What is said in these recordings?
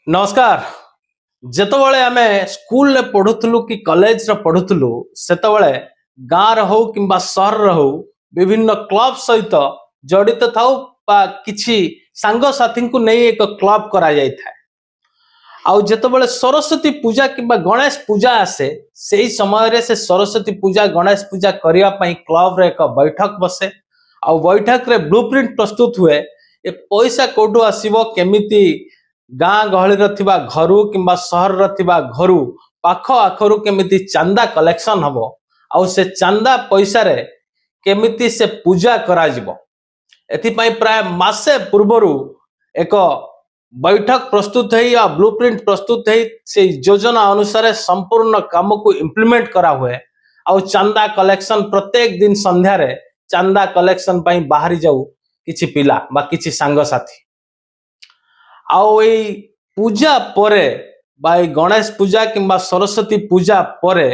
नमस्कार। जेतबले आमे स्कूल ले पढ़ुथलु कि कॉलेज रे पढ़ुथलु सेतबले गाँव हो किंबा शहर रे हो विभिन्न क्लब सहित जड़ित थाउ बा किछि सांग साथी को नहीं एक क्लब करा जाय था। आउ जेतबले सरस्वती पूजा किंबा गणेश पूजा आसे सेही समय रे से सरस्वती पूजा गणेश पूजा करिया पई क्लब रे एक बैठक बसे। आउ बैठक रे ब्लूप्रिंट प्रस्तुत हुए ए पैसा कोडू आसीबो केमिति गाँ गहली रथिबा घरु किंबा सहर रथिबा घरु पाख आखरु केमिति चांदा कलेक्शन हबो आउ से चांदा पैसा रे केमिति से पूजा करा जिवो। एथि पई प्राय मासे पूर्वरु एक बैठक प्रस्तुत है या ब्लूप्रिंट प्रस्तुत है से योजना अनुसार संपूर्ण काम को इम्प्लीमेंट करा हुए। आउ चांदा कलेक्शन प्रत्येक दिन संध्या रे चांदा कलेक्शन पई बाहरी जाऊ किछि पिला बा किछि सांग साथी। आउ ए पूजा परे बा गणेश पूजा किंबा सरस्वती पूजा परे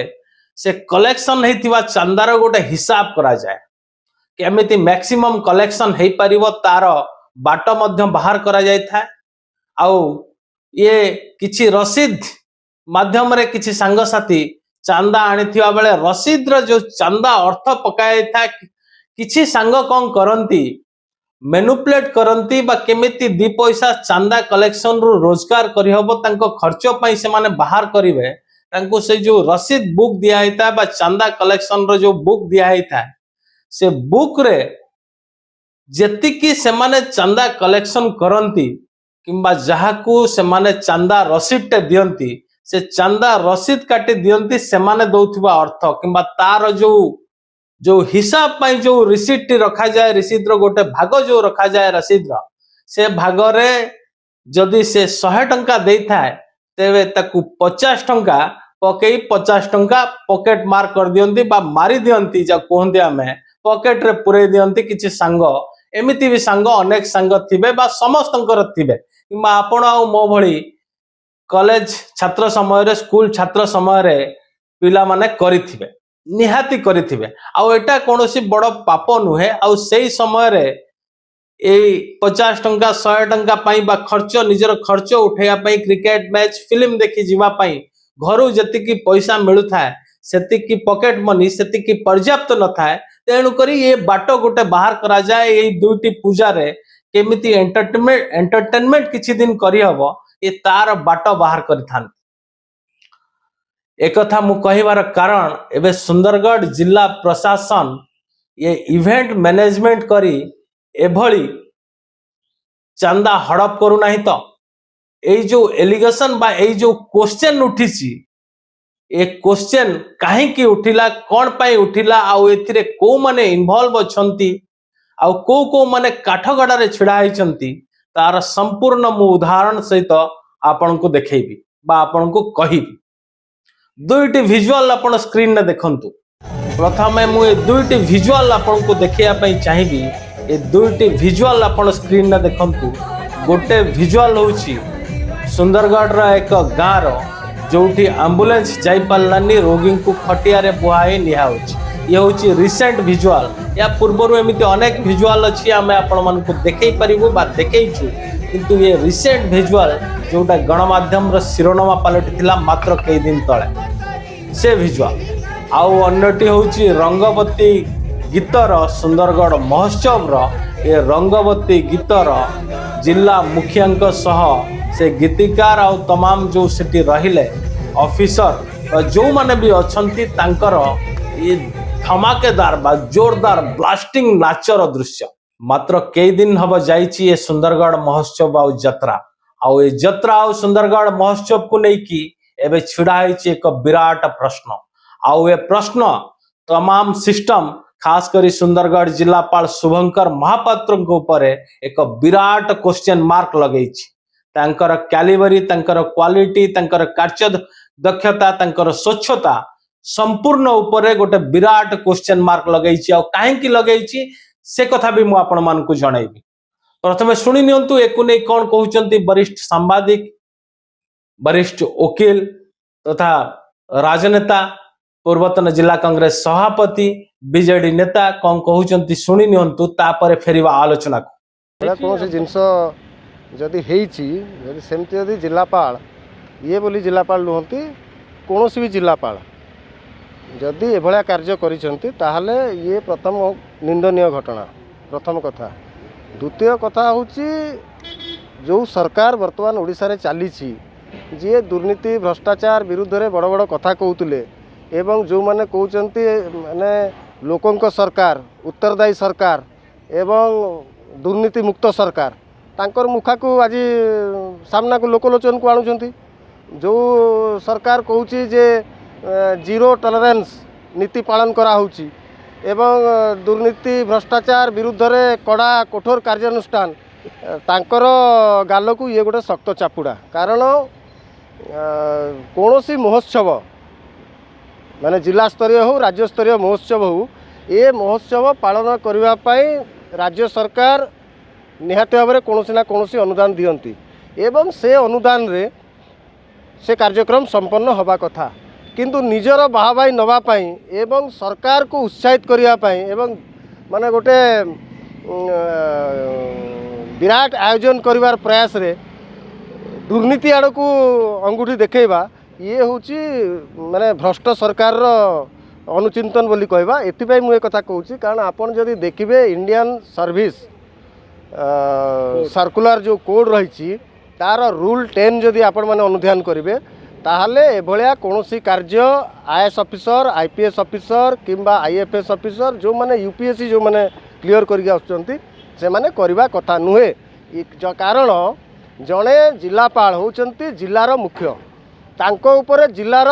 से कलेक्शन हेतिबा चांदार गोटे हिसाब करा जाए केमिति मैक्सिमम कलेक्शन हे परिबो तार बाट मध्य बाहर करा जाय था। आउ ये किछि रसीद माध्यम रे किछि सांग साथी चांदा आनिथिबा बेले रसीद रो जो चांदा अर्थ पकाय था किछि सांग कोन करंती मेनुप्लेट करंती बा केमिति दी पैसा चांदा कलेक्शन रु रोजगार करि हबो तांको खर्च पई से माने बाहर करिवे तांको से जो रसीद बुक दिया हेता बा चांदा कलेक्शन रो जो बुक दिया हेता से बुक रे जेतिकी से माने चांदा कलेक्शन करंती किंबा जहाकू से माने चांदा रसीद टे दियंती से चांदा रसीद काटी दियंती से माने दउथिबा अर्थ किंबा तार जो हिसाब पाई जो रिसीट टी रखा जाए रिसीद रो गोटे भाग जो रखा जाए रसीद रो से भाग रे जदि से 100 टंका देई थाए तेबे ताकू 50 टंका पकई 50 टंका पॉकेट मार कर दियंती बा मारी दियंती जा कोहंदी आमे पॉकेट रे पुरे दियंती किछि संग एमिति भी संग अनेक संग थिबे बा समस्तंकर थिबे किंबा आपण आ मो भली कॉलेज छात्र समय रे स्कूल छात्र समय रे पिला माने करिथिबे निहाती करिथिबे। आउ एटा कोनोसी बड़ पाप नुहे आउ सेही समय रे ए 50 टंका 100 टंका पई बा खर्च निजर खर्च उठैया पई क्रिकेट मैच फिल्म देखि जीवा पई घरु जति पैसा मिलु थाए सेति की पॉकेट मनी सेति की पर्याप्त न थाए तेणु करी ये बाटो गोटे बाहर करा जाए ए दुईटी पूजा रे केमिति एंटरटेनमेंट किछि दिन करि हबो ये तार बाटो बाहर करिथान। एक कथा मु कहिबार कारण एबे सुंदरगढ़ जिला प्रशासन ये इवेंट मैनेजमेंट करी एभली चांदा हड़प करू नाही तो ए जो एलिगेशन बा ए जो क्वेश्चन उठिछि ए क्वेश्चन काहे की उठिला कोन पाई उठिला आउ एथिरे को माने इन्वॉल्व अछंती आउ को माने काठगड़ा रे छिड़ा आइचंती तार संपूर्ण मु उदाहरण सहित आपन को देखेबी बा आपन को कहिबी। दुईटी विजुअल आपण स्क्रीन ने देखंतु। प्रथमे मु ए दुईटी विजुअल आपण को देखिया पई चाहिबी ए दुईटी विजुअल आपण स्क्रीन ने देखंतु। गोटे विजुअल होउची सुंदरगढ़ रा एक गाँ रो जोठी एम्बुलेंस जाई पालानी रोगी को खटिया रे बुहाई निहा होची ये होची रिसेंट विजुअल या पूर्वरु एमिति अनेक विजुअल अछि आमे आपण मन को देखै परिबो बा देखैछु किंतु ये रिसेंट विजुअल जोटा गणमाध्यम रो शिरोनामा पलटि थिला मात्र कई दिन तळे से विजुअल। आउ अन्यटी होची रंगवती गीतर सुंदरगढ़ महोत्सव रो ये रंगवती गीतर जिला मुखियांक सह से गीतिकार आउ तमाम जो सेठी रहिले ऑफिसर जो माने भी अछंती तांकर ये धमाकेदार बा जोरदार ब्लास्टिंग नाचर दृश्य मात्र कई दिन हब जाइछि ये सुंदरगढ़ महोत्सव आउ यात्रा आउ ए यात्रा आउ सुंदरगढ़ महोत्सव को नै कि एबे छिड़ा हैछि एक विराट प्रश्न आउ ए प्रश्न तमाम सिस्टम खास करी सुंदरगढ़ जिलापाल शुभंकर महापात्र के ऊपर एक विराट क्वेश्चन मार्क लगैछि तांकर कैलिबरी तांकर क्वालिटी तांकर कार्य दक्षता तांकर स्वच्छता संपूर्ण ऊपर गोटे विराट क्वेश्चन मार्क लगैछि आ काहे की लगैछि से कथा भी मु आपण मान को जणाइबी। प्रथमे सुनि नियंतु एको नै कोन कहउचंती वरिष्ठ सांबादिक वरिष्ठ वकील तथा राजनेता पूर्वतन जिला कांग्रेस सभापति बीजेडी नेता कौन कहउचंती सुनि नियंतु तापरे फेरिबा आलोचना को कौन जिनस जदि हेइछि जदि सेमती जदि जिलापाल ये बोली जिलापाल नुहंती कौन भी जिलापाल जदि एभलिया कार्य करिसेंती ताहले ये प्रथम निंदनीय घटना प्रथम कथा। द्वितीय कथा होची जो सरकार वर्तमान ओडिशा रे चली जी दुर्नीति भ्रष्टाचार विरुद्ध रे बड़ बड़ कथा कहते एवं जो माने कहते माने लोकों सरकार उत्तरदायी सरकार एवं दुर्नीति मुक्त सरकार तांकर मुखा को आज सामना को लोकलोचन को आणुचंती। जो सरकार कहूची जे जीरो टॉलरेंस नीति पालन करा होची एवं दुर्नीति भ्रष्टाचार विरुद्ध रे कड़ा कठोर कार्यानुष्ठान तांकर गाल को ये गोटे शक्त चापुड़ा। कारण कौन सी महोत्सव माने जिला स्तरीय हो राज्य स्तरीय महोत्सव हो ये महोत्सव पालन करने राज्य सरकार निहाती भाव में कौन ना कौन अनुदान दियंती एवं से अनुदान रे से कार्यक्रम संपन्न होबा कथा किंतु निजर बाहाबाई नवापाई एवं सरकार को उत्साहित करने एवं माने गोटे विराट आयोजन करिवार प्रयास रे दुर्नीति आड़ को अंगुठी देखा ये होची माने भ्रष्ट सरकार रो अनुचिंतन बोली कहबा। एथिपाई मु कथा कहूची कारण आपण जदि देखिबे इंडियन सर्विस सर्कुलर जो कोड रही तार रूल 10 जदि आपण माने अनुध्यान करिवे ताहले एभलिया कौनसी कार्य आईएएस ऑफिसर आईपीएस ऑफिसर किंबा आईएफएस ऑफिसर जो माने यूपीएससी जो माने क्लियर करके आछंती से माने करबा कथा नुहे। कारण जड़े जिलापाल होचंती जिलार मुख्य तांको ऊपर जिलार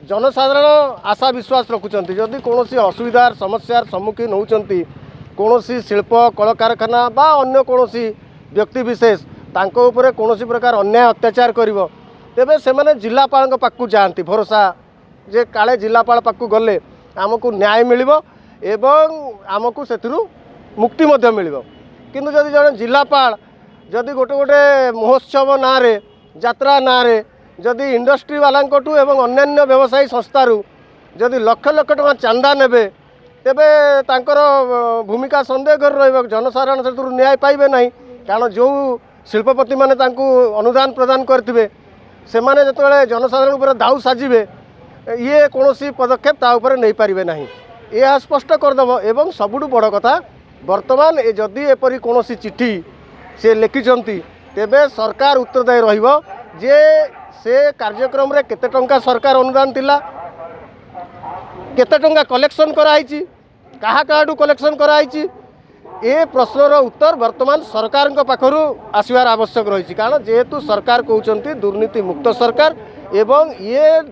जनसाधारण आशा विश्वास रखुचंती जदि कौनसी असुविधार समस्यार सम्मुखीन होचंती कौनसी शिल्प कलकारखाना बा अन्य कौनसी व्यक्ति विशेष तांको ऊपर कौनसी प्रकार अन्याय अत्याचार करिवो तेबे से माने जिलापाल पाखु जाती भरोसा जे काले जिलापाल पाखु गले आमको न्याय मिलिबो एवं आमको सेथिरु मुक्ति मध्य मिलिबो। किंतु जदि जड़े जिलापाल जदि गोटे गोटे महोत्सव नारे यात्रा नारे जदि इंडस्ट्री वालांकठू एवं अन्यान्य व्यवसायी संस्थारू जदि लक्ष लक्ष टका चांदा नेबे तेबे तांकर भूमिका संदेह कर रहिबो जनसाधारण सेथिरु न्याय पाइबे नहीं। कारण जो शिल्पपति माने तांकू अनुदान प्रदान करथिबे से माने जतबेले जनसाधारण उपर दाऊ साजिबे ये कौनसी पदक्षेप ता उपर नहीं पारिबे नहीं यह स्पष्ट करदेव। एवं सबुठु बड़ कथा वर्तमान जदि एपरी कौनसी चिट्ठी से लिखिछंती तेबे सरकार उत्तरदायी रहिबो जे से कार्यक्रम रे केते टंका सरकार अनुदान तिला केते टंका कलेक्शन कराइछि कहा काहाडू कलेक्शन कराइछि ए प्रश्नर उत्तर वर्तमान सरकार पाखरु आसबार आवश्यक रही। कारण जेहेतु सरकार कहते दुर्नीति मुक्त सरकार एवं ये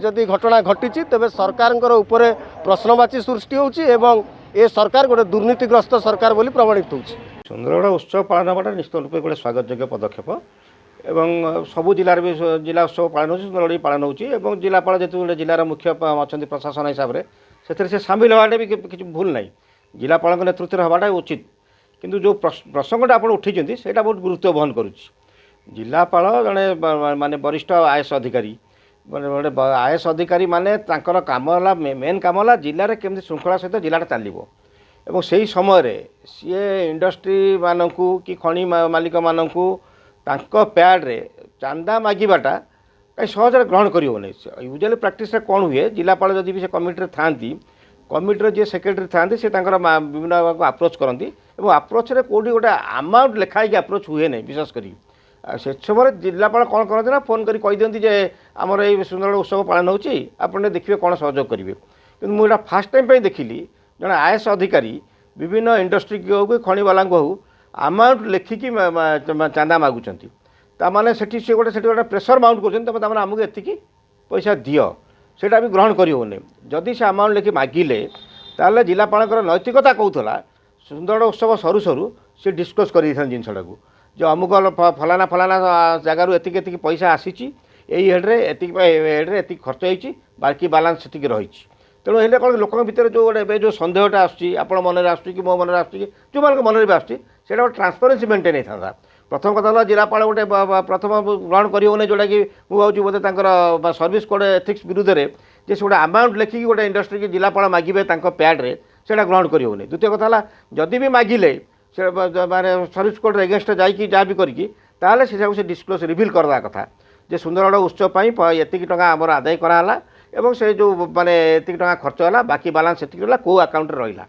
जदि घटना घटी तेबे सरकार उपरे प्रश्नवाची सृष्टि होउछि एवं ए सरकार गोटे दुर्नीतिग्रस्त सरकार बोली प्रमाणित होउछि। सुंदरगढ़ उत्सव पालन होगा निश्चित रूप गोटे स्वागतयोग्य पदक्षेप एवं सबू जिलार भी जिला उत्सव पालन हो सुंदरगढ़ पालन हो जिलापाल जो जिलार मुख्य अच्छा प्रशासन हिसाब से सामिल होवाटे भी किसी भूल ना जिलापाल नेतृत्व हवाटा उचित किंतु जो प्रसंगटा आप उठी से बहुत गुरुत्व बहन करुच्ची। जिलापाल जड़े माने वरिष्ठ आईएएस अधिकारी गोटे आईएएस अधिकारी माने तांकर काम है मेन काम है जिले केमती श्रृंखला सहित जिलाटा चलो एवं से समय सी इंडस्ट्री मानू कि खनि मालिक मानू पैड्रे चांदा मागिबाटा कहीं सहज ग्रहण करें यूजुअली प्रैक्टिस कौन हुए जिलापाल जदि भी से कमिटी था कमिटी जी सेक्रेटरी था विभिन्न आप्रोच करती आप्रोच कौटी गोटे अमाउंट लिखाई आप्रोच हुए नहीं विशेष करी से समय जिलापाल कौन करते ना फोन कर दिखती जे आमर ये सुंदरगढ़ उत्सव पालन होने देखिए कौन सहयोग करेंगे कि मुझे फास्ट टाइम देखिली जड़े आईएएस अधिकारी विभिन्न इंडस्ट्री की हो खनि वाला को हो अमाउंट लिखिकी चांदा मागुंट ताने से गोटे प्रेसर माउंट कर आमको एतिकी पैसा दियो सेटा भी ग्रहण करें जदि से अमाउंट लिखि मागिले ताले जिलापाल नैतिकता कहूला सुंदरगढ़ उत्सव सरू सरू सी डिस्कस कर जिनटा को जो अमुक फलाना फलाना जगार एति पैसा आसी हेड्रे एति खर्च होती बाकी बालान्स से रही तेणु हेल्ले कौन लोक भितर जो गोटे जो सन्देहटा आप मन कि मो मन जो मान मन भी आसूँ गोटे ट्रांसपेरेन्सी मेंटेन होता प्रथम कथा है जिलापाल गोटे प्रथम ग्रहण करें जोटा कि मुझे बोधे सर्विस कोड एथिक्स विरुद्ध में जे से गोटे अमाउंट लिखिकी गोटे इंडस्ट्री की जिलापाल मागे पैड्रे से ग्रहण करें। द्वितीय कथा है जदि भी मागिले से माने सर्विस कोड एगेन्स्ट जाकि जहाँ भी करी ताहले से डिस्क्लोज रिविल करदा कथा जे सुंदरगढ़ उत्सव पर एतिक टका आमर आदाय कराला एवं से जो माने एतिक टका खर्च होला बाकी बालांस एतिक रहा को अकाउंट रहा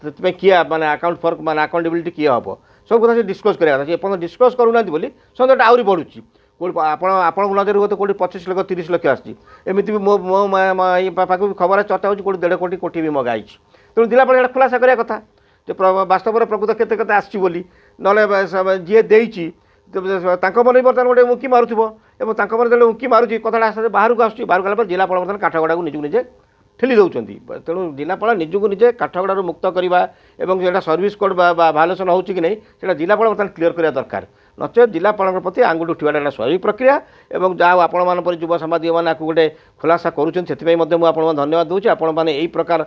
से किए माने अकाउंट फर माने अकाउंटेबिलिटी किए हम सब कथा से डिस्क्लोज करा कथा डिस्क्लोज करूना बोली सौंदर्य आहरी बढ़ुची आपण नजर हुए तो कौटी 25 लाख 30 लाख आसी एमती भी मो पाक भी खबर चर्चा हो 1.5 कोटी कोटी भी मगाई तेणु जिलापाल खुलासा कराया कथा जे वास्तव प्रकृत केते केते आसी बोली ना जी देती मन बर्तमान गोटे उंकी मारुव और मन जो उंकी मारुची कथा बाहर को आसूँ बाहर गला जिलापाल बर्तमान काठगड़ा को निजक निजे ठेली दौरान तेणु जिलापाल निजक निजे काठगड़ा मुक्त करवा और जो सर्विस कोड भायोलेसन हो कि नहीं से जिलापाल बर्तमान क्लीयर करा दरकार नचेत जिलापाल प्रति आंगुठी उठाटा स्वाभाविक प्रक्रिया और जहाँ आपण जुव संवादी मैंने गोटे खुलासा करुँच से मुझे धन्यवाद दूसरी आपण मैंने यही प्रकार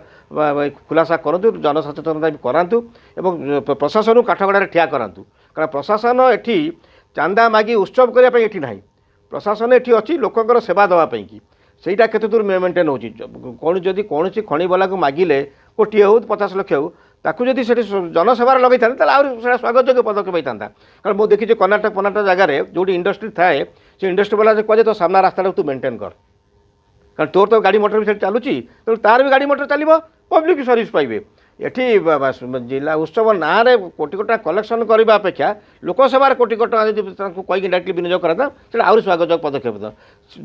खुलासा करूँ जनसचेतनता भी करातु और प्रशासन काठगड़ा ठिया करातु कारण प्रशासन एटी चांदा मागी उत्सव करने ये ना प्रशासन एटी अच्छी लोकंर सेवा देवाई कि ସେଇଟା କେତେ ଦୂର ମେଣ୍ଟେନ୍ ହେଉଛି କ'ଣ ଯଦି କୌଣସି ଖଣିବାଲାକୁ ମାଗିଲେ କୋଟିଏ ହେଉ 50 ଲକ୍ଷ ହେଉ ତାକୁ ଯଦି ସେଠି ଜନସେବାରେ ଲଗାଇଥାନ୍ତେ ତାହେଲେ ଆହୁରି ସେଇଟା ସ୍ୱାଗତଯୋଗ୍ୟ ପଦକ୍ଷେପ ହେଇଥାନ୍ତା କାରଣ ମୁଁ ଦେଖିଛି କର୍ଣ୍ଣାଟକ ଜାଗାରେ ଯେଉଁଠି ଇଣ୍ଡଷ୍ଟ୍ରି ଥାଏ ସେ ଇଣ୍ଡଷ୍ଟ୍ରି ବାଲା କୁହାଯାଏ ତୋ ସାମ୍ନା ରାସ୍ତାଟାକୁ ତୁ ମେଣ୍ଟେନ୍ କର କାରଣ ତୋର ତ ଗାଡ଼ି ମଟର ବି ସେଠି ଚାଲୁଛି ତେଣୁ ତାର ବି ଗାଡ଼ି ମଟର ଚାଲିବ ପବ୍ଲିକ୍ ସର୍ଭିସ୍ ପାଇବେ ଏଠି ଜିଲ୍ଲା ଉତ୍ସବ ନାଁରେ କୋଟି କୋଟି ଟଙ୍କା କଲେକ୍ସନ୍ କରିବା ଅପେକ୍ଷା ଲୋକସେବାରେ କୋଟି କୋଟି ଟଙ୍କା ଯଦି ତାଙ୍କୁ କହିକି ଡାଇରେକ୍ଟଲି ବିନିଯୋଗ କରନ୍ତା ସେଇଟା ଆହୁରି ସ୍ୱାଗତଯୋଗ୍ୟ ପଦକ୍ଷେପ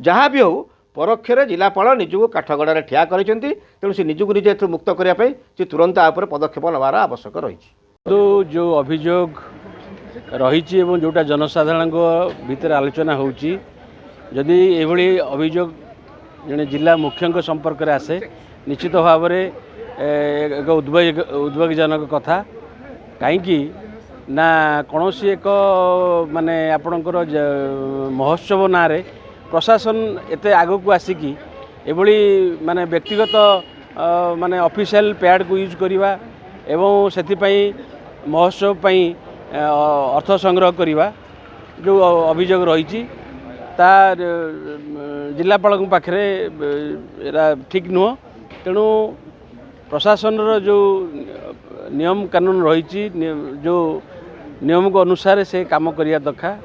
ଯାହା ବି ହେଉ परोक्षे जिलापाल निजक काठगड़ा ठिया कर तेणु से निजक निजे मुक्त करने से तुरंत आपर पदक्षेप नवार आवश्यक रही जो अभियोग रही जोटा जनसाधारण भितर आलोचना होदी अभियोग जड़े जिला मुख्य संपर्क में आसे निश्चित भाव में एक उद्वेगजनक कथा कहीं ना कौन एक माने आपणकर महोत्सव ना प्रशासन एते आगो को आसिकी एभली माने व्यक्तिगत माने ऑफिशियल पैड को यूज करवा एवं सेथिपाई महोत्सव पाई अर्थ संग्रह करवा जो अभियोग रही तार जिलापाल पाखे ठीक नुह तेणु प्रशासन जो नियम कानून रही जो नियम को अनुसार से काम करिया दरकार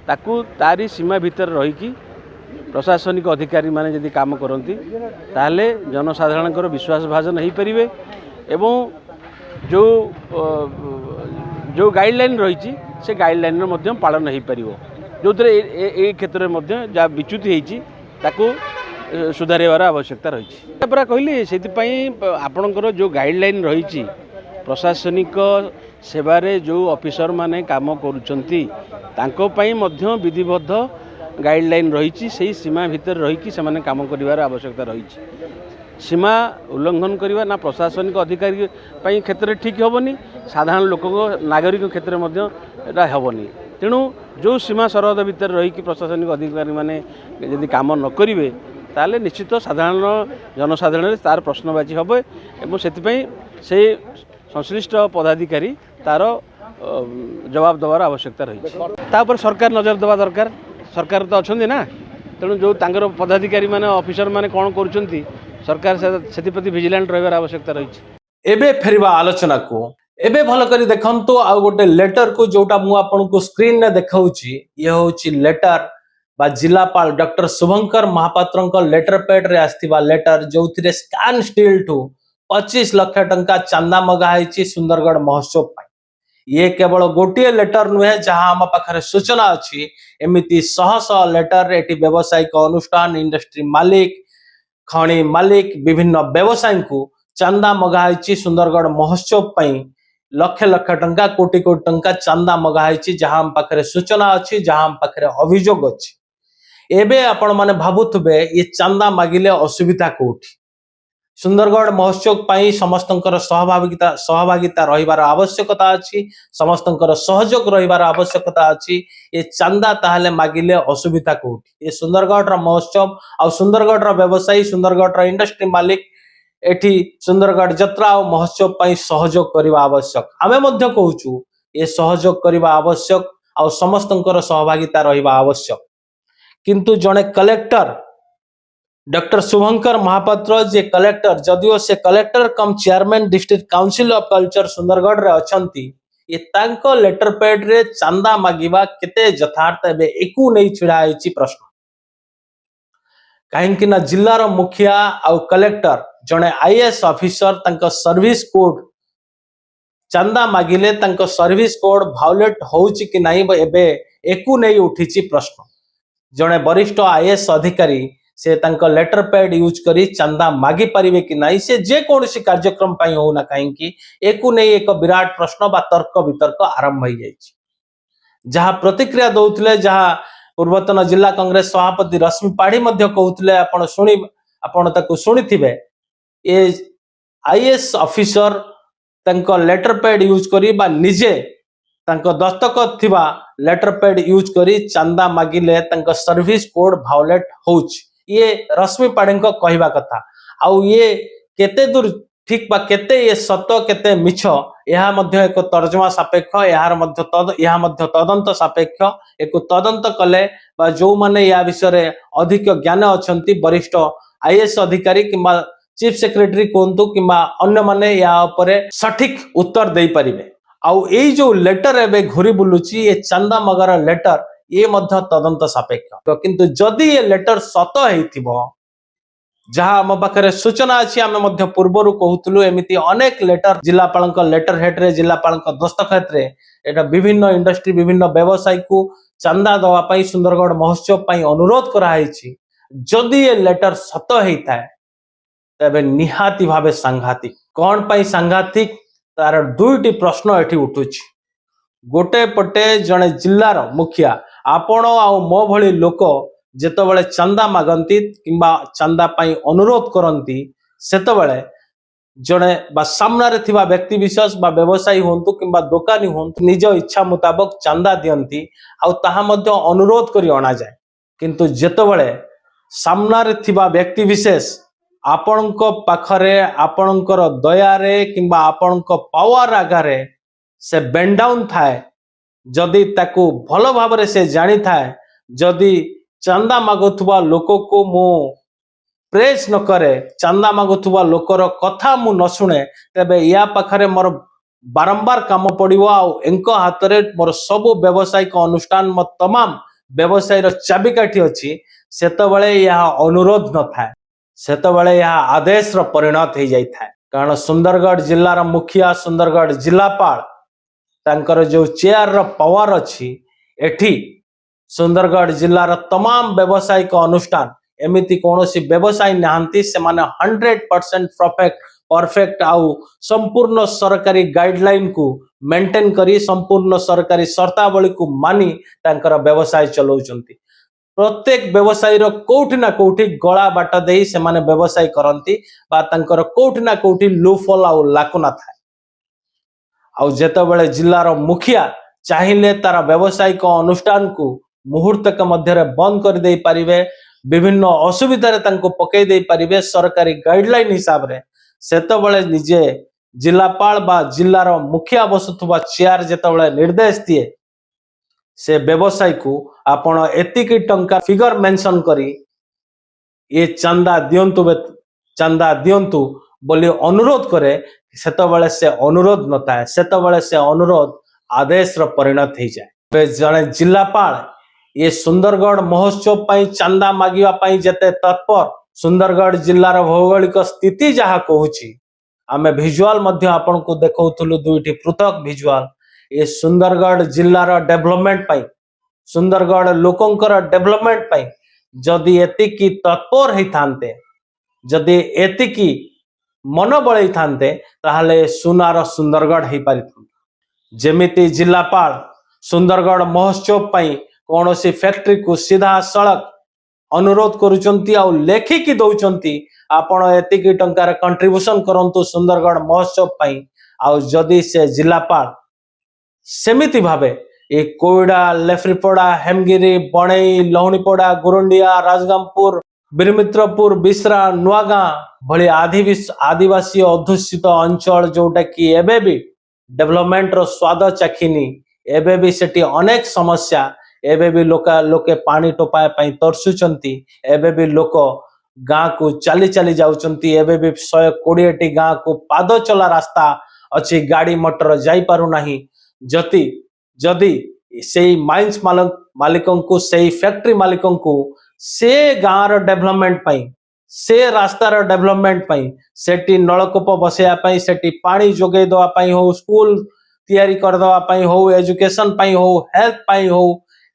ताकू तारी सीमा भीतर रहीकि प्रशासनिक अधिकारी माने यदि काम करती ताहले जनसाधारण विश्वास भाजन हो पारे एवं जो जो गाइडलाइन रही से गाइडलाइन पालन हो पार जो थे क्षेत्र में जहाँ विच्युति होती सुधार आवश्यकता रही पूरा कहली से आपणकर जो गाइडलाइन रही प्रशासनिक सेवारे जो ऑफिसर माने काम करुचंती तांको पई मध्य विधिबद्ध गाइडलाइन रही से सीमा भितर रही से माने काम करिवार आवश्यकता रही सीमा उल्लंघन करवा ना प्रशासनिक अधिकारी पई क्षेत्र ठीक हेनी साधारण लोक नागरिक क्षेत्र में हेनी तेणु जो सीमा सरहद भितर रही प्रशासनिक अधिकारी माने यदि काम न करेंगे ताले निश्चित साधारण जनसाधारण तार प्रश्नबाची हे से संश्लिष्ट पदाधिकारी तार जवाब देवार आवश्यकता रही सरकार नजर देवा दरकार सरकार तो अच्छा ना तेणु जो तांकर पदाधिकारी माने ऑफिसर माने कौन करुँच सरकार से प्रति विजिलेंट रही आवश्यकता रही एबे फेरिबा आलोचना को एबे भल करी देखंतु आ गोटे लेटर को जोटा मु आपन को स्क्रीन ने देखाउची ये होची लेटर बा जिलापाल डॉक्टर शुभंकर महापात्रंक लेटर पैड रे आस्थिबा लेटर जोथिरे स्कैन स्टील टू 25 लाख टंका चंदा मगाई सुंदरगढ़ महोत्सव पाई ये केवल गोटे लेटर नुहे जहां आम पाखे सूचना अच्छी एमती शह शह लेटर एटी व्यावसायिक अनुष्ठान इंडस्ट्री मालिक खणी मालिक विभिन्न व्यवसायी को चंदा मगाई सुंदरगढ़ महोत्सव पाई लक्ष लक्ष टंका कोटी कोटी टंका चंदा मगाई जहां आम पाखे सूचना अच्छी जहां आम पाखे अभियोग अच्छी एबे आपण माने भाबुथबे ये चंदा मागिले असुविधा कोठी सुंदरगढ़ महोत्सव पाई समस्तंकर सहभागिता रहिबार आवश्यकता अछि समस्तंकर सहयोग रहिबार आवश्यकता अछि ये चंदा ताहले मागिले असुविधा कोठी ये सुंदरगढ़ रा महोत्सव आ सुंदरगढ़ रा व्यवसायी सुंदरगढ़ रा इंडस्ट्री मालिक एठी सुंदरगढ़ जत्रा और महोत्सव पाई सहयोग करबा आवश्यक आमे मध्य कहूचु ये सहयोग करबा आवश्यक आ समस्तंकर सहभागिता रहिबा आवश्यक किंतु जने कलेक्टर डॉक्टर शुभंकर महापात्र जे कलेक्टर जदियो से collector come chairman district council of culture Sundargarh रे अछंती ये तांको लेटर पैड रे चंदा मागिबा केते यथार्थ एबे एकू नै छिड़ा आइछि प्रश्न कहीं ना जिल्लार मुखिया आउ कलेक्टर जड़े आईएएस ऑफिसर तांको सर्विस कोड चंदा मागिले तांको सर्विस कोड भायोलेट होउछि कि नाही एबे एकू नै उठिछि प्रश्न जड़े वरिष्ठ आईएएस अधिकारी से तांको लेटर पैड यूज करी चंदा मागी परिवे कि नाही से जे कोनोसी कार्यक्रम पई हो ना कहीं एकू नै एक विराट प्रश्न बा तर्क वितर्क आरंभ हो जाइछि जहाँ प्रतिक्रिया दौथिले जहाँ पूर्वतन जिला कांग्रेस सभापति रश्मि पाढ़ी मध्य कहउथिले आपण ताकू सुनिथिबे ए आईएएस ऑफिसर तांको लेटर पैड यूज करी बा निजे तांको दस्तखत थिबा लेटर पैड यूज करी चंदा मागिले तांको सर्विस कोड भायोलेट होउछ ये रश्मि पाढ़ी को कहवा कथा आउ ये केते दूर ठीक बा केते ये सत केते मिछ यह मध्य एक तर्जमा सापेक्ष यह मध्य तदंत सापेक्ष एक तदंत कले बा जो माने या विषय अधिक ज्ञान अछंती वरिष्ठ आईएएस अधिकारी किंबा चीफ सेक्रेटरी कोंतु किंबा अन्य माने या उपरे सठिक उत्तर दे परिबे आउ एई जो लेटर एबे घुरी बुलुची ये चंदा मगर लेटर ये मध्य तदंत सापेक्ष किंतु जदि ये लेटर सत हेइथिबो जहाँ आम पाखे सूचना अच्छी आम पूर्वर कहूलु एमती अनेक लेटर जिलापाल लेटर हेड रे जिलापाल दस्तखत रे एटा विभिन्न इंडस्ट्री विभिन्न व्यवसायी को चंदा दवाई सुंदरगढ़ महोत्सव अनुरोध कराई जदि ये लेटर सत होता है तेरे निहाती भावे सांघातिक कौन पाई सांघातिक तार दुईटी प्रश्न एठी उठुछि गोटे पटे जड़े जिलार मुखिया आपण आउ मो भली लोक जेतबेले चंदा मागंती किंबा चंदा पाई अनुरोध करंती सेतबेले जड़े बा सामने थिबा व्यक्ति विशेष बा व्यवसायी होंतु किंबा दुकानी होंतु निज इच्छा मुताबक चंदा दियंती आउ ताहा मध्य अनुरोध करी अना जाए किंतु जेतबेले सामने थिबा व्यक्ति विशेष आपणको पाखरे आपणकर दयारे किंबा आपणको पावर आगारे से बेंड डाउन थाए जदि ताकू भल भाबरे से जानी थाए जदि चंदा मागुवा लोक को मु प्रेस न करे चंदा मागुवा लोकर कथा मु न शुणे तेबे या पाखरे मोर बारंबार काम पड़िबो आ एंको हाथ रे मोर सब व्यवसायिक अनुष्ठान मो तमाम व्यवसाय रो चाबिकाठी अछि सेतबेले यह अनुरोध न थाए सेतबेले यह आदेश रो परिणत हो जाय थाए कारण सुंदरगढ़ जिल्लार मुखिया सुंदरगढ़ जिलापाल तांकर जो चेयर रो पावर अछि एठी सुंदरगढ़ जिलार तमाम व्यवसायिक अनुष्ठान एमिति कौनसी व्यवसायी नहांती से माने 100% परफेक्ट आउ संपूर्ण सरकारी गाइडलाइन को मेंटेन करी संपूर्ण सरकारी शर्तावली को मानी तांकर व्यवसाय चलाउचंती प्रत्येक व्यवसायी रो कोठी ना कोठी गला बाट देई से माने व्यवसाय करंती बा तांकर कोठी ना कोठी लूफल आउ लाकुना थाए आउ जेतेबेले जिल्लार मुखिया चाहिए तार व्यवसायिक अनुष्ठान को मुहूर्त के मध्य बंद कर दे पारिबे विभिन्न असुविधा पकई दे पारिबे सरकारी गाइडलाइन हिसाब रे सेतबेले निजे जिलापाल बा जिल्लार मुखिया बसुथुबा चेयर जेतबेले निर्देश दिए से व्यवसायी को आपण एतिकी टंका फिगर मेंशन करी ये चंदा दियंतु बोली अनुरोध करे सेतबेले से अनुरोध नथाए सेतबेले से अनुरोध आदेश रो परिणत हो जाए जड़े जिलापाल ये सुंदरगढ़ महोत्सव पाई चंदा मागिवा पाई जते तत्पर सुंदरगढ़ जिल्लार भौगोलिक स्थिति जहाँ कहूची आमे भिजुआल मध्य आपन को देखौथुलु दुईटी पृथक भिजुआल ये सुंदरगढ़ जिल्लार डेवलपमेंट पाई सुंदरगढ़ लोकंकर डेवलपमेंट पाई जदि एतिकी तत्पर होइथांते जदि एतिकी मन बळै थांते ताहले सुनार सुंदरगढ़ हो पारिथांता जेमिति जिलापाल सुंदरगढ़ महोत्सव पाई कौनसी फैक्ट्री को सीधा सड़क अनुरोध करुचंती आ लेखिकी दौचंती आपण एतिकी टंकार कंट्रीब्यूशन करंतु सुंदरगढ़ महोत्सव पाई आ जदि से जिलापाल सेमिति भावे ए कोइडा लेफ्रीपड़ा हेमगिरी बणई लहुणीपड़ा गुरुंडिया राजगामपुर बीरमित्रपुर बिसरा नुआगां भली आदिवासी अध्युषित अंचल जोटा कि एबे भी डेवलपमेंट रो स्वाद चाखिनी एबे भी सेठी अनेक समस्या एबे भी लोके पानी टोपाय पाई तरसुचंती एबे भी लोक गाँ को चली चली जाउचंती एबे भी 120 गाँ को पाद चला रास्ता अच्छी गाड़ी मोटर जाई पारु नाही जति जदि से माइंस मालिकों को से फैक्ट्री मालिकों को से गाँव डेवलपमेंट पाई से रास्तार डेवलपमेंट पाई सेठी नलकूप बसैया पाई सेठी पानी जोगे दवा पाई हो स्कूल तैयारी कर दवा पाई हो एजुकेशन पाई हो हेल्थ पाई हो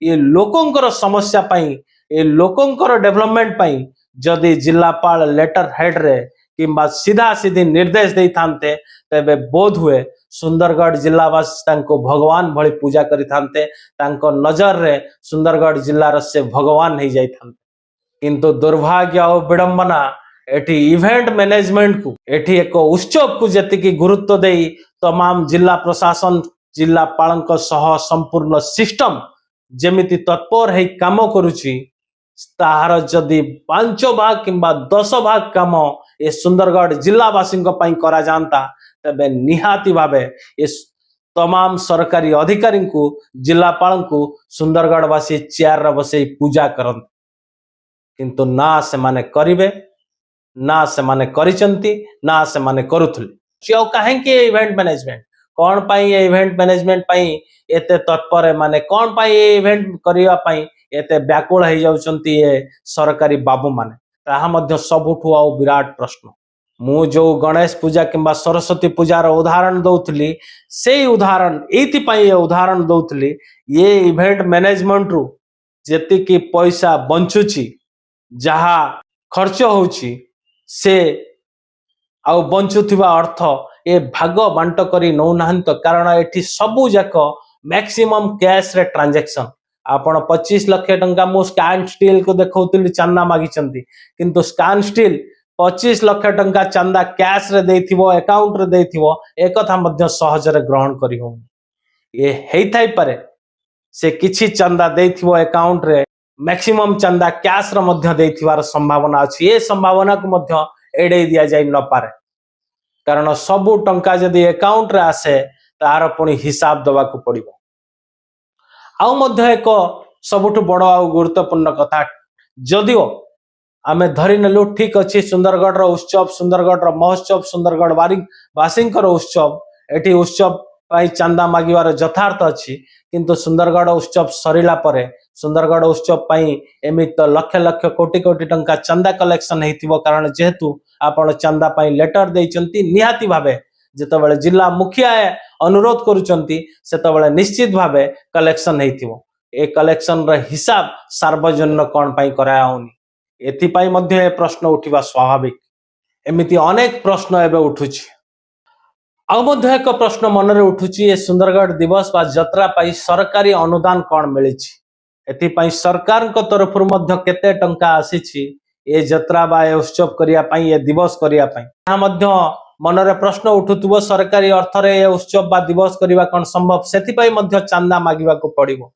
ये लोकंकर समस्या पाई ये लोकंकर डेवलपमेंट पाई जदि जिलापाल लेटर हेड रे किंबा सीधा सीधी निर्देश दे थांते तेबे बोध हुए सुंदरगढ़ जिलावासी तांको भगवान भली पूजा करि थांते तांको नजर रे सुंदरगढ़ जिल्लार से भगवान हो जाई थांते किंतु दुर्भाग्य और विडंबना एठी इवेंट मैनेजमेंट को एठी एक उत्सव को जति गुरुत्व दे तमाम जिला प्रशासन जिलापाल सह संपूर्ण सिस्टम जेमिति तत्पर है काम करुची ताहार जदि 5 भाग किंबा 10 भाग काम ये सुंदरगढ़ जिलावासी करा जानता तबे निहाती भावे ये तमाम सरकारी अधिकारी को जिलापाल को सुंदरगढ़ वासी चेयर रे बसे पूजा करते किंतु ना से माने करिवे ना से माने करिचंती ना से माने करुथुले कहीं के इवेंट मैनेजमेंट कौन पाई ये इवेंट मैनेजमेंट पाई एते तत्पर है माने कौन पाई ये इवेंट करिया पाई एते व्याकुल हो जाउचंती ये सरकारी बाबू माने ताहा मध्य सबुठु आ विराट प्रश्न मु जो गणेश पूजा किंबा सरस्वती पूजार उदाहरण दउथली से उदाहरण एति पाई ये उदाहरण दउथली ये इवेंट मैनेजमेंट रु जेति की पैसा बंचुची जहा खर्च होची से आउ बंचुथिबा अर्थ ए भाग बांट करी नौ नाहंत कारण एठी सबु जाक मैक्सिमम कैश रे ट्रांजैक्शन आपण 25 लाख टंका मु स्कैन स्टील को देखौतली चंदा मागिचंती किंतु स्कैन स्टील 25 लाख टंका चंदा कैश रे देथिबो अकाउंट रे देथिबो एक कथा मध्य सहज रे ग्रहण करी हो ये हेई थाई पारे से किछि चंदा देथिबो अकाउंट रे मैक्सिमम चंदा कैश रे मध्य देथिबार संभावना अछि ये संभावना को मध्य एडे दिया जाय न पारे कारण सबु टंका जदि अकाउंट रे आसे तार पुणी हिसाब दवा को पड़िबो आउ मध्य एक सबुठु बड़ आ गुरुत्वपूर्ण कथा जदिओ आमे धरि नेलु ठीक अछि सुंदरगढ़ रो उत्सव सुंदरगढ़ रो महोत्सव सुंदरगढ़ वासिंकर उत्सव एठी उत्सव पाई चंदा मागिवार यथार्थ अछि किंतु सुंदरगढ़ उत्सव सरिला परे सुंदरगढ़ उत्सव पाई एमित तो लक्ष लक्ष कोटी कोटी टंका चंदा कलेक्शन हेतिबो कारण जेहेतु आपण चंदा पाई लेटर देइचंती निहाती भाबे जेतबेले जिला मुखिया अनुरोध करूचंती सेतबेले निश्चित भाबे कलेक्शन हेतिबो ए कलेक्शन रे हिसाब सार्वजनिक कोन पाई करायाउनी एथि पाई मध्ये ए प्रश्न उठिबा स्वाभाविक एमिति अनेक प्रश्न एबे उठुची आउ मध्ये एक प्रश्न मन रे उठुची ए सुंदरगढ़ दिवस बा यात्रा पाई सरकारी अनुदान कोन मिलिची एथि पाई सरकार को तरफ मध्ये केते टंका आसीची ए यात्रा बा ए उत्सव करिया पाई ए दिवस करिया पाई आ मध्ये मन रे प्रश्न उठुतबो सरकारी अर्थ रे ए उत्सव बा दिवस करिवा कोन संभव सेथि पाई मध्ये चंदा मागिवा को पड़िबो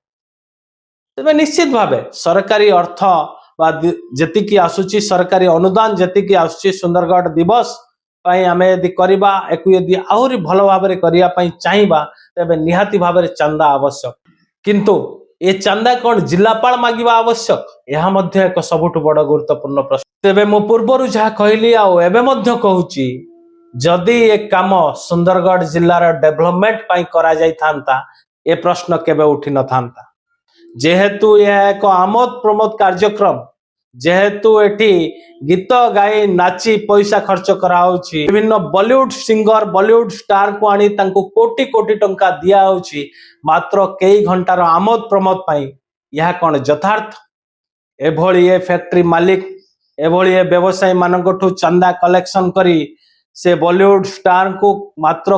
तबे निश्चित भाबे सरकारी अर्थ बा जेति की आसुची सरकारी अनुदान जेति की आसुची सुंदरगढ़ दिवस पाई आमे यदि करिबा एकु यदि आहुरी भलो भाबरे करिया पाई चाहिबा तबे निहाती भाबरे चंदा आवश्यक किंतु ए चंदा कोन जिलापाल मागिबा आवश्यक यह मध्य एक सबुठ बड़ गुरुत्वपूर्ण प्रश्न तबे मु पूर्वरु जहा कहली आ एबे मध्य कहूची जदि ए काम सुंदरगढ़ जिल्लार डेवलपमेंट पाई करा जाई थांता ए प्रश्न केबे उठी न थांता जेहेतु यह एक आमोद प्रमोद कार्यक्रम जेहेतु एठी गीत गाई नाची पैसा खर्च कराउची विभिन्न बॉलीवुड सिंगर बॉलीवुड स्टार को आनी तांको कोटी कोटी टंका दिया होची मात्र कई घंटार आमोद प्रमोद पाई यह कोन यथार्थ एभली ए फैक्ट्री मालिक एभली ए व्यवसायी मानकठु चंदा कलेक्शन करी से बॉलीवुड स्टार को मात्र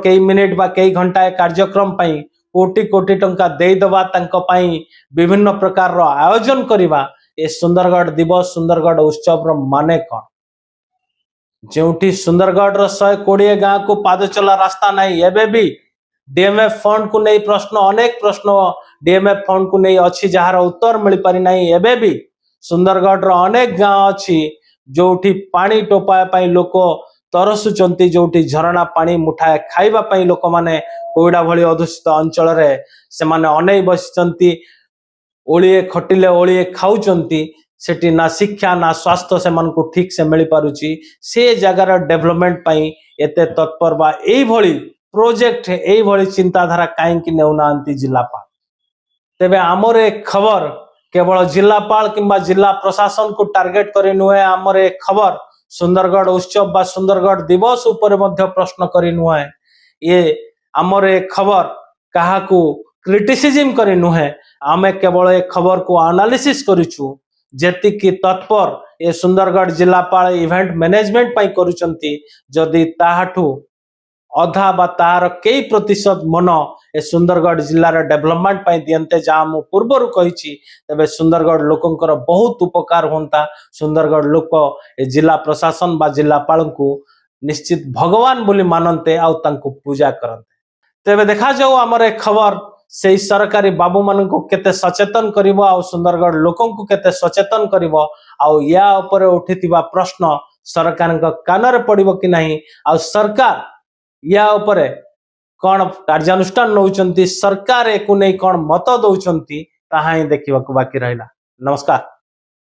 कई मिनिट बा कई घंटा कार्यक्रम पाई कोटी कोटी टंका दे दबा तांको पाई विभिन्न प्रकार रो आयोजन करिबा ए सुंदरगढ़ दिवस सुंदरगढ़ उत्सव रो माने कोन जेउठी सुंदरगढ़ रो 120 गांव को पाद चला रास्ता नहीं एबे भी डीएमएफ फंड को नहीं प्रश्न अनेक प्रश्न डीएमएफ फंड को नहीं अछि जहार उत्तर मिल पारि नहीं एबे भी सुंदरगढ़ रो अनेक गांव अछि जोठी पानी टोपा पाई लोक तरसुचंती जोठी झरणा पानी मुठाए खाइबा पाई लोक माने कोइडा भली अधूषित अंचल रे से माने अनै बसिचंती ओलिए खटिले ओलिए खाउचंती सेठी ना शिक्षा ना स्वास्थ्य से मन को ठीक से मिल पारुची से जगार डेवलपमेंट पाई एते तत्पर बा एई भली प्रोजेक्ट एई चिंताधारा कहीं नेउना जिलापाल तेबे आमर ए खबर केवल जिलापाल किंबा जिला प्रशासन को टार्गेट करी नुहे आमर ए खबर सुंदरगढ़ उत्सव बा सुंदरगढ़ दिवस ऊपर मध्य प्रश्न करी नुहे ये आमर ए खबर काहाकू क्रिटिसिज्म करी नुहे आमे केवल ए खबर को एनालिसिस करिछु जेति की तत्पर ए सुंदरगढ़ जिलापाल इवेंट मैनेजमेंट पई करूचंती जदि ताहाठू अधा बा तार कई प्रतिशत मन ए सुंदरगढ़ जिलार डेवलपमेंट पई दियंते जा मु पूर्वरु कहिछि तबे सुंदरगढ़ लोकंकर बहुत उपकार होंता सुंदरगढ़ लोक ए जिला प्रशासन बा जिलापाल को निश्चित भगवान बोली मानते आउ तांको पूजा करते तेबे देखा जाऊ हमर ए खबर से सरकारी बाबू मान को केते सचेतन करिवो आ सुंदरगढ़ लोकन को केते सचेतन करिवो आ या ऊपर उठितिबा प्रश्न सरकार कानरे पड़िबो कि नहीं आ सरकार या ऊपर कौन कार्यानुष्ठान नौचंती सरकार एको नहीं कौन मत दौचंती ताहा ही देखिबा बाकी रहिला। नमस्कार।